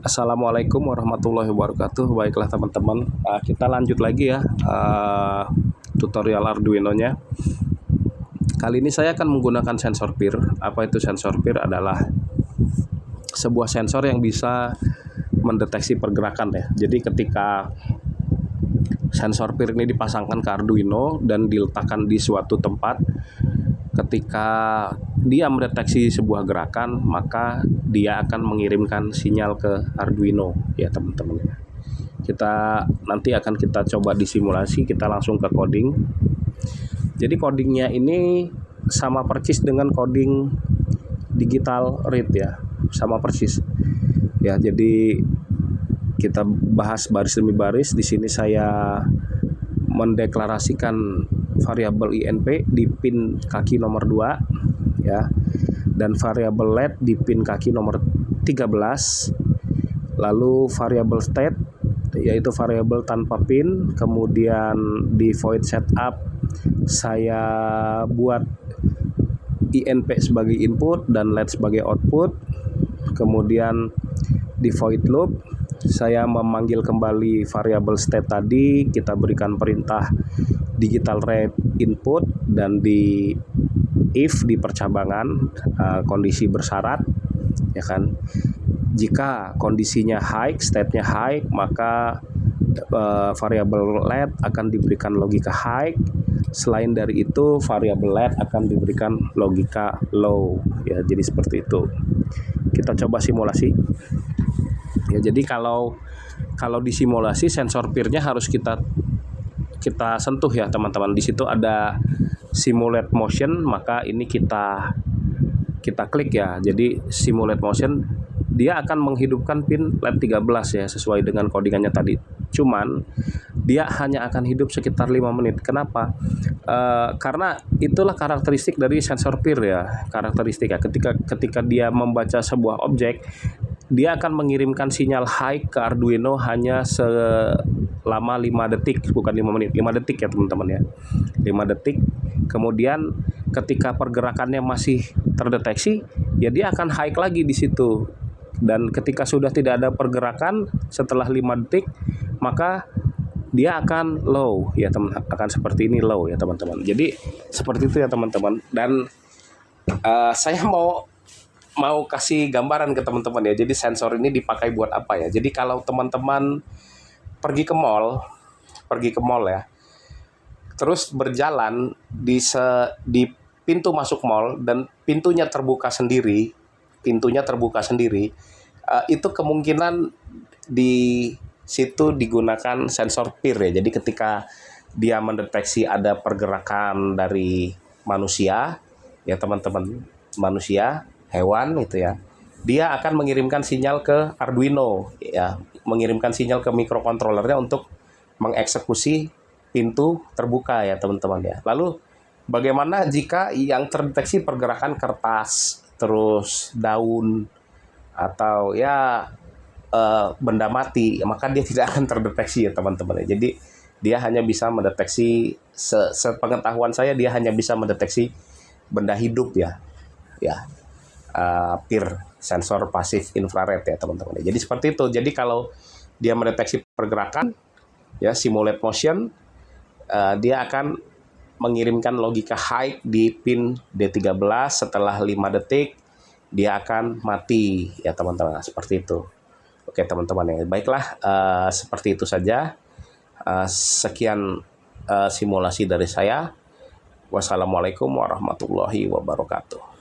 Assalamualaikum warahmatullahi wabarakatuh. Baiklah teman-teman, kita lanjut lagi ya tutorial Arduino-nya. Kali ini saya akan menggunakan sensor peer. Apa itu sensor peer? Adalah sebuah sensor yang bisa mendeteksi pergerakan ya. Jadi ketika sensor peer ini dipasangkan ke Arduino dan diletakkan di suatu tempat, ketika dia mendeteksi sebuah gerakan, maka dia akan mengirimkan sinyal ke Arduino ya teman-teman. Nanti akan kita coba disimulasi, kita langsung ke coding. Jadi codingnya ini sama persis dengan coding digital read ya, sama persis. Ya, jadi kita bahas baris demi baris. Di sini saya mendeklarasikan variabel INP di pin kaki nomor 2 ya, dan variabel LED di pin kaki nomor 13. Lalu variabel state yaitu variabel tanpa pin. Kemudian di void setup saya buat INP sebagai input dan LED sebagai output. Kemudian di void loop saya memanggil kembali variabel state tadi, kita berikan perintah digital read input, dan di if di percabangan kondisi bersyarat ya kan. Jika kondisinya high, state-nya high, maka variabel LED akan diberikan logika high. Selain dari itu, variabel LED akan diberikan logika low ya. Jadi seperti itu. Kita coba simulasi. Ya, jadi kalau disimulasi sensor peer-nya harus kita sentuh ya teman-teman. Di situ ada simulate motion, maka ini kita klik ya. Jadi simulate motion, dia akan menghidupkan pin LED 13 ya, sesuai dengan codingannya tadi. Cuman dia hanya akan hidup sekitar 5 menit. Kenapa? Karena itulah karakteristik dari sensor peer ya. Karakteristik ya, ketika dia membaca sebuah objek, dia akan mengirimkan sinyal high ke Arduino hanya selama 5 detik, bukan 5 menit, 5 detik ya teman-teman ya. 5 detik. Kemudian ketika pergerakannya masih terdeteksi, ya dia akan high lagi di situ. Dan ketika sudah tidak ada pergerakan setelah 5 detik, maka dia akan low ya teman, akan seperti ini low ya teman-teman. Jadi seperti itu ya teman-teman. Dan saya mau kasih gambaran ke teman-teman ya. Jadi sensor ini dipakai buat apa ya? Jadi kalau teman-teman pergi ke mall ya, terus berjalan di pintu masuk mall dan pintunya terbuka sendiri, itu kemungkinan di situ digunakan sensor peer ya. Jadi ketika dia mendeteksi ada pergerakan dari manusia ya teman-teman, manusia, hewan itu ya, dia akan mengirimkan sinyal ke Arduino ya, mengirimkan sinyal ke microcontrollernya untuk mengeksekusi pintu terbuka ya teman-teman ya. Lalu bagaimana jika yang terdeteksi pergerakan kertas, terus daun, atau ya benda mati, maka dia tidak akan terdeteksi ya teman-teman ya. Jadi dia hanya bisa mendeteksi, sepengetahuan saya, dia hanya bisa mendeteksi benda hidup ya, peer, sensor pasif infrared ya teman-teman. Jadi seperti itu. Jadi kalau dia mendeteksi pergerakan ya, simulate motion, dia akan mengirimkan logika high di pin D13. Setelah 5 detik dia akan mati ya teman-teman. Nah, seperti itu. Oke teman-teman ya. Baiklah, seperti itu saja. Sekian simulasi dari saya. Wassalamualaikum warahmatullahi wabarakatuh.